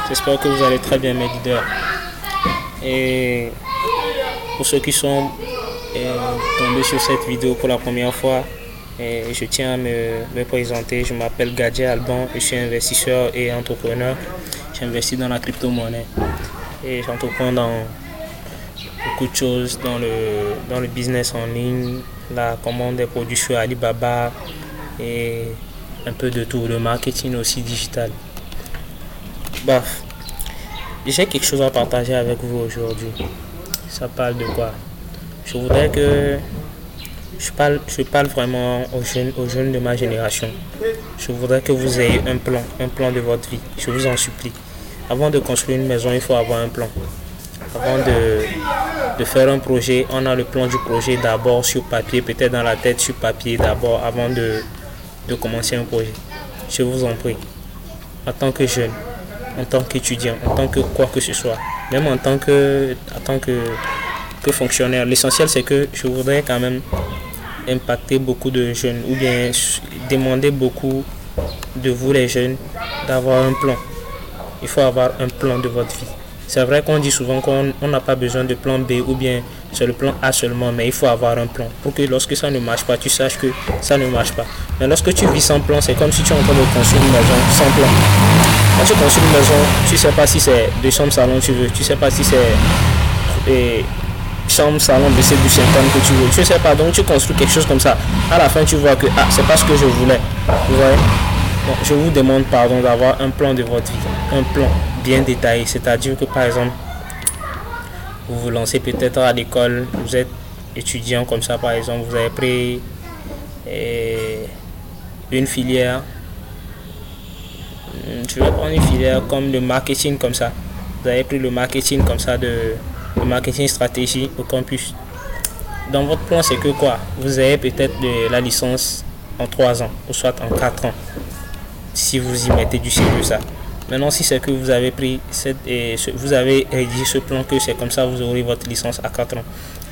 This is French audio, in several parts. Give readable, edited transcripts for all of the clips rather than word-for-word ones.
J'espère que vous allez très bien, mes leaders. Et pour ceux qui sont tombés sur cette vidéo pour la première fois, je tiens à me présenter. Je m'appelle Gadget Alban, je suis investisseur et entrepreneur. J'investis dans la crypto-monnaie et j'entreprends dans beaucoup de choses dans le business en ligne, la commande des produits sur Alibaba et un peu de tout, le marketing aussi digital. Bref, j'ai quelque chose à partager avec vous aujourd'hui. Ça parle de quoi? Je voudrais que je parle vraiment aux jeunes de ma génération. Je voudrais que vous ayez un plan de votre vie. Je vous en supplie. Avant de construire une maison, il faut avoir un plan. Avant de faire un projet, on a le plan du projet d'abord sur papier, peut-être dans la tête sur papier d'abord, avant de commencer un projet. Je vous en prie. En tant que jeune, en tant qu'étudiant, en tant que quoi que ce soit, même en tant que fonctionnaire. L'essentiel, c'est que je voudrais quand même impacter beaucoup de jeunes ou bien demander beaucoup de vous les jeunes d'avoir un plan. Il faut avoir un plan de votre vie. C'est vrai qu'on dit souvent qu'on n'a pas besoin de plan B ou bien c'est le plan A seulement, mais il faut avoir un plan pour que lorsque ça ne marche pas, tu saches que ça ne marche pas. Mais lorsque tu vis sans plan, c'est comme si tu es en train de construire une maison sans plan. Quand tu construis une maison, tu ne sais pas si c'est 2 chambres salon tu veux, tu ne sais pas si c'est chambre salon WC du 50 que tu veux, tu ne sais pas, donc tu construis quelque chose comme ça. À la fin, tu vois que c'est pas ce que je voulais. Vous voyez? Donc, je vous demande pardon d'avoir un plan de votre vie, un plan bien détaillé, c'est-à-dire que par exemple, vous vous lancez peut-être à l'école, vous êtes étudiant comme ça par exemple, vous avez pris une filière, je vais prendre une filière comme le marketing comme ça, vous avez pris le marketing comme ça, le marketing stratégie au campus. Dans votre plan, c'est que quoi? Vous avez peut-être de la licence en 3 ans ou soit en 4 ans. Si vous y mettez du sérieux ça. Maintenant, si c'est que vous avez pris vous avez rédigé ce plan que c'est comme ça vous aurez votre licence à 4 ans.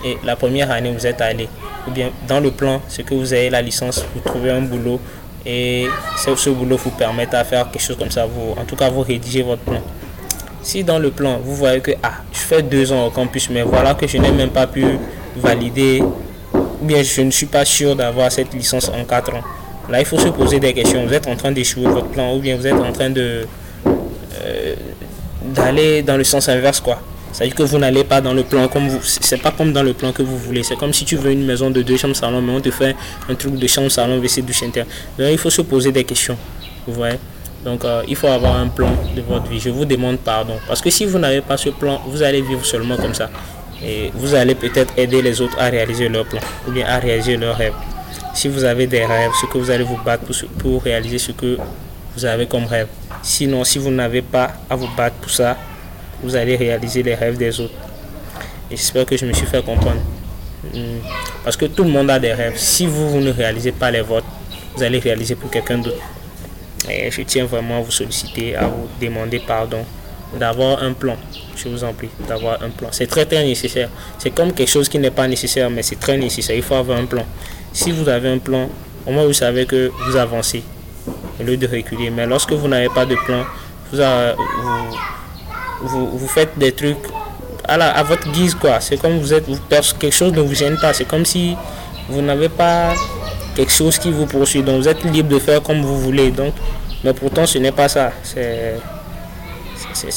Et la première année vous êtes allé. Ou bien dans le plan, c'est que vous avez la licence, vous trouvez un boulot et ce boulot vous permet à faire quelque chose comme ça. En tout cas, vous rédigez votre plan. Si dans le plan, vous voyez que je fais 2 ans au campus, mais voilà que je n'ai même pas pu valider, ou bien je ne suis pas sûr d'avoir cette licence en 4 ans. Là, il faut se poser des questions. Vous êtes en train d'échouer votre plan ou bien vous êtes en train d'aller dans le sens inverse, quoi. C'est-à-dire que vous n'allez pas dans le plan comme vous. C'est pas comme dans le plan que vous voulez. C'est comme si tu veux une maison de 2 chambres salon, mais on te fait un truc de chambre salon, WC, douche interne. Donc, il faut se poser des questions. Vous voyez? Donc, il faut avoir un plan de votre vie. Je vous demande pardon. Parce que si vous n'avez pas ce plan, vous allez vivre seulement comme ça. Et vous allez peut-être aider les autres à réaliser leur plan ou bien à réaliser leurs rêves. Si vous avez des rêves, ce que vous allez vous battre pour réaliser ce que vous avez comme rêve. Sinon, si vous n'avez pas à vous battre pour ça, vous allez réaliser les rêves des autres. Et j'espère que je me suis fait comprendre. Parce que tout le monde a des rêves. Si vous ne réalisez pas les vôtres, vous allez réaliser pour quelqu'un d'autre. Et je tiens vraiment à vous solliciter, à vous demander pardon, d'avoir un plan. Je vous en prie, d'avoir un plan. C'est très très nécessaire. C'est comme quelque chose qui n'est pas nécessaire, mais c'est très nécessaire. Il faut avoir un plan. Si vous avez un plan, au moins vous savez que vous avancez au lieu de reculer. Mais lorsque vous n'avez pas de plan, vous faites des trucs à votre guise, quoi. C'est comme quelque chose ne vous gêne pas. C'est comme si vous n'avez pas quelque chose qui vous poursuit. Donc vous êtes libre de faire comme vous voulez. Donc, mais pourtant ce n'est pas ça. C'est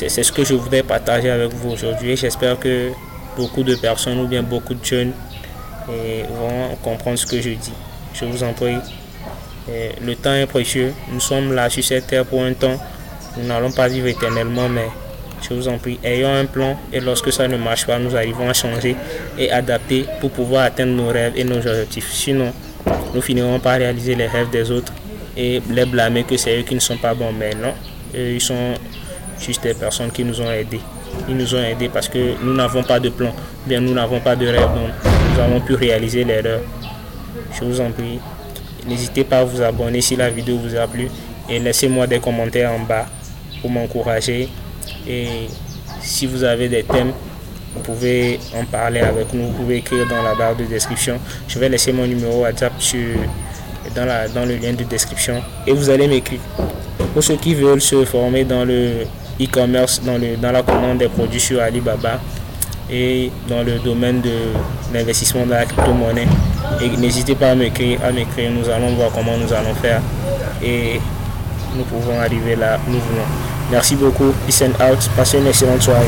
ce que je voudrais partager avec vous aujourd'hui. Et j'espère que beaucoup de personnes ou bien beaucoup de jeunes vont comprendre ce que je dis. Je vous en prie. Le temps est précieux. Nous sommes là sur cette terre pour un temps. Nous n'allons pas vivre éternellement, mais je vous en prie, ayons un plan et lorsque ça ne marche pas, nous arrivons à changer et adapter pour pouvoir atteindre nos rêves et nos objectifs. Sinon, nous finirons par réaliser les rêves des autres et les blâmer que c'est eux qui ne sont pas bons. Mais non, ils sont juste des personnes qui nous ont aidés. Ils nous ont aidés parce que nous n'avons pas de plan, bien nous n'avons pas de rêve, donc nous avons pu réaliser les leurs. Je vous en prie, n'hésitez pas à vous abonner si la vidéo vous a plu et laissez-moi des commentaires en bas pour m'encourager. Et si vous avez des thèmes, vous pouvez en parler avec nous, vous pouvez écrire dans la barre de description. Je vais laisser mon numéro WhatsApp dans le lien de description et vous allez m'écrire. Pour ceux qui veulent se former dans le e-commerce dans la commande des produits sur Alibaba et dans le domaine de l'investissement dans la crypto-monnaie. Et n'hésitez pas à m'écrire, nous allons voir comment nous allons faire et nous pouvons arriver là où nous voulons. Merci beaucoup, peace and out, passez une excellente soirée.